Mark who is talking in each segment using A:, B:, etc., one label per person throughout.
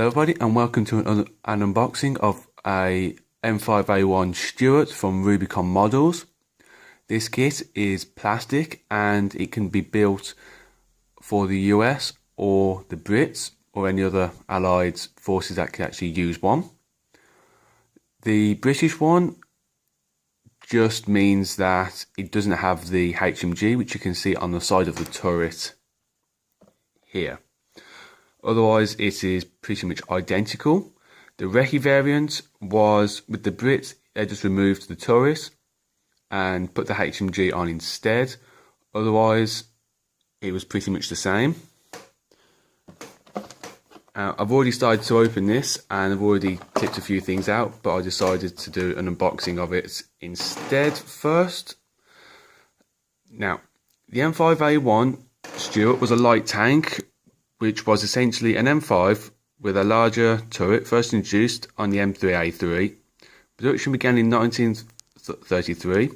A: everybody, and welcome to an unboxing of a M5A1 Stuart from Rubicon Models. This kit is plastic and it can be built for the US or the Brits or any other allied forces that can actually use one. The British one just means that it doesn't have the HMG, which you can see on the side of the turret here. Otherwise, it is pretty much identical. The recce variant was, with the Brits, they just removed the turret and put the HMG on instead. Otherwise, it was pretty much the same. I've already started to open this and I've already tipped a few things out, but I decided to do an unboxing of it instead first. Now, the M5A1 Stuart was a light tank, which was essentially an M5 with a larger turret, first introduced on the M3A3. Production began in 1933,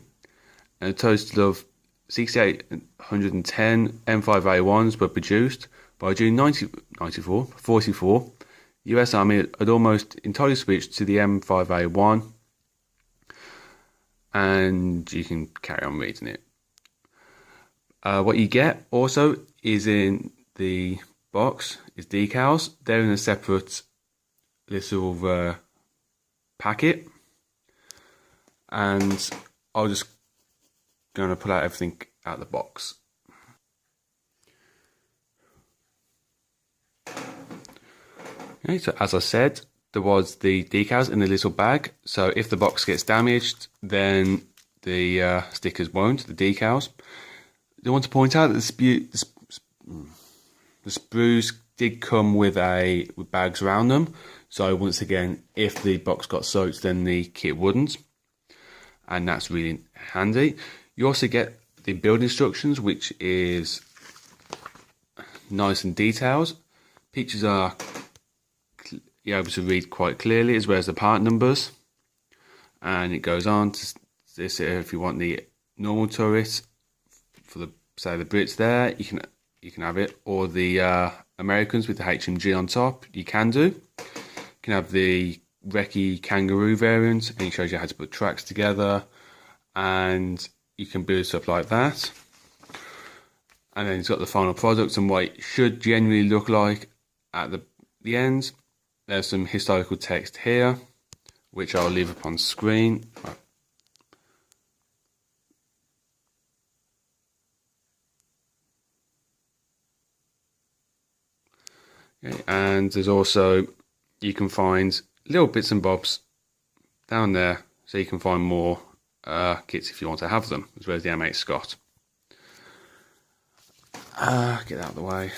A: and a total of 6,810 M5A1s were produced. By June 1944, the US Army had almost entirely switched to the M5A1, and you can carry on reading it. What you get also is in the box is decals. They're in a separate little packet, and I'll just gonna pull out everything out of the box. Okay, so as I said, there was the decals in the little bag, so if the box gets damaged, then the stickers won't, the decals. I want to point out that the sprues did come with bags around them, so once again, if the box got soaked, then the kit wouldn't, and that's really handy. You also get the build instructions, which is nice and detailed. Pictures are you're able to read quite clearly, as well as the part numbers, and it goes on to this. If you want the normal turret for the the Brits, there you can have it, or the Americans with the HMG on top, you can do. You can have the recce kangaroo variant, and it shows you how to put tracks together, and you can build stuff like that. And then it's got the final product and what it should generally look like at the end. There's some historical text here, which I'll leave up on screen. Okay, and there's also, you can find little bits and bobs down there, so you can find more kits if you want to have them, as well as the M8 Scott. Get out of the way.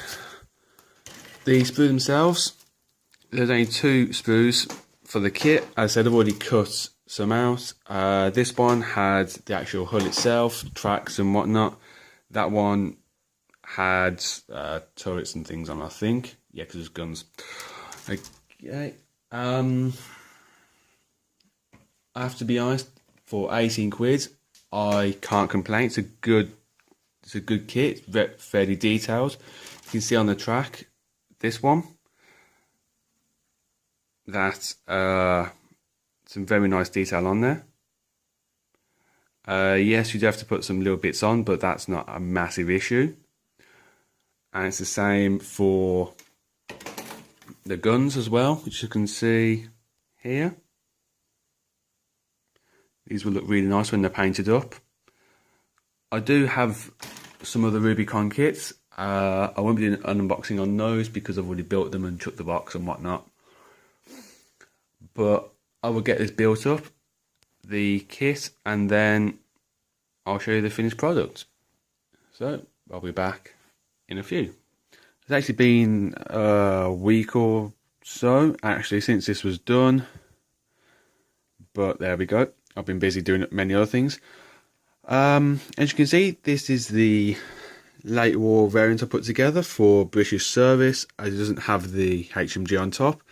A: The sprue themselves, there's only 2 sprues for the kit. As I said, I've already cut some out. This one had the actual hull itself, tracks and whatnot. That one had turrets and things on, I think. Yeah, because there's guns. Okay. I have to be honest, for 18 quid, I can't complain. It's a good kit, fairly detailed. You can see on the track, this one, that some very nice detail on there. Yes, you do have to put some little bits on, but that's not a massive issue. And it's the same for the guns as well, which you can see here. These will look really nice when they're painted up. I do have some other Rubicon kits. I won't be doing an unboxing on those because I've already built them and chucked the box and whatnot. But I will get this built up, the kit, and then I'll show you the finished product. So I'll be back in a few. It's actually been a week or so actually since this was done, but there we go. I've been busy doing many other things. As you can see, this is the late war variant I put together for British service, as it doesn't have the HMG on top.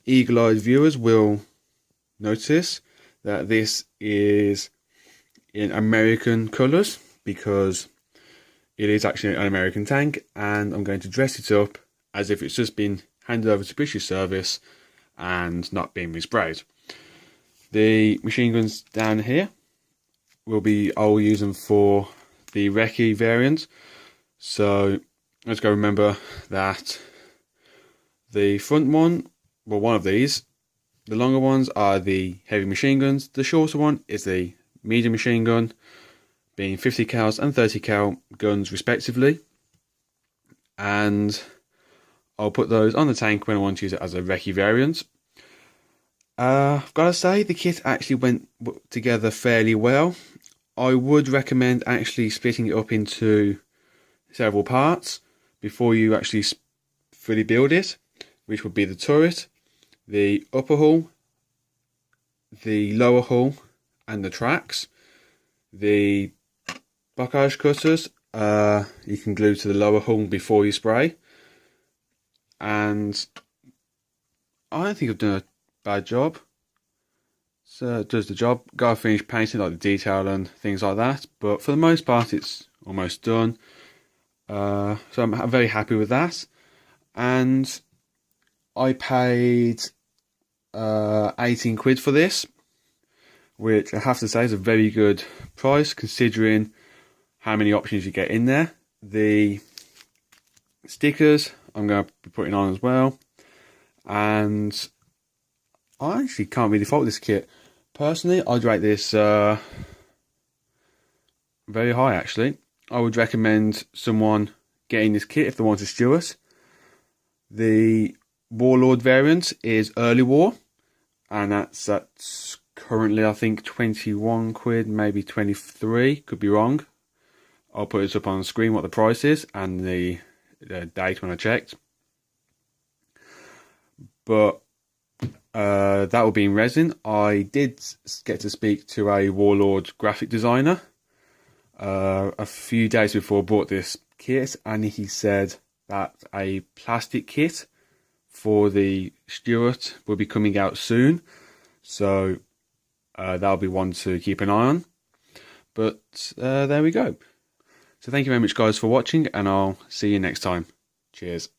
A: Eagle-eyed viewers will notice that this is in American colours, because it is actually an American tank, and I'm going to dress it up as if it's just been handed over to British service and not being resprayed. The machine guns down here I'll use them for the recce variant. So let's go remember that the front one, well, one of these, the longer ones are the heavy machine guns. The shorter one is the medium machine gun, being 50 cal and 30 cal guns respectively. And I'll put those on the tank when I want to use it as a recce variant. I've got to say, the kit actually went together fairly well. I would recommend actually splitting it up into several parts before you actually fully build it, which would be the turret, the upper hull, the lower hull, and the tracks. The blockage cutters you can glue to the lower hull before you spray, and I don't think I've done a bad job. So it does the job. Gotta finish painting like the detail and things like that, but for the most part it's almost done. So I'm very happy with that, and I paid 18 quid for this, which I have to say is a very good price considering how many options you get in there. The stickers I'm going to be putting on as well, and I actually can't really fault this kit. Personally, I'd rate this very high actually. I would recommend someone getting this kit if they want a Stuart. The Warlord variant is early war, and that's currently I think 21 quid, maybe 23, could be wrong. I'll put this up on the screen what the price is and the date when I checked. But that will be in resin. I did get to speak to a Warlord graphic designer a few days before I bought this kit, and he said that a plastic kit for the Stuart will be coming out soon, so that'll be one to keep an eye on. But there we go. So thank you very much guys for watching, and I'll see you next time. Cheers.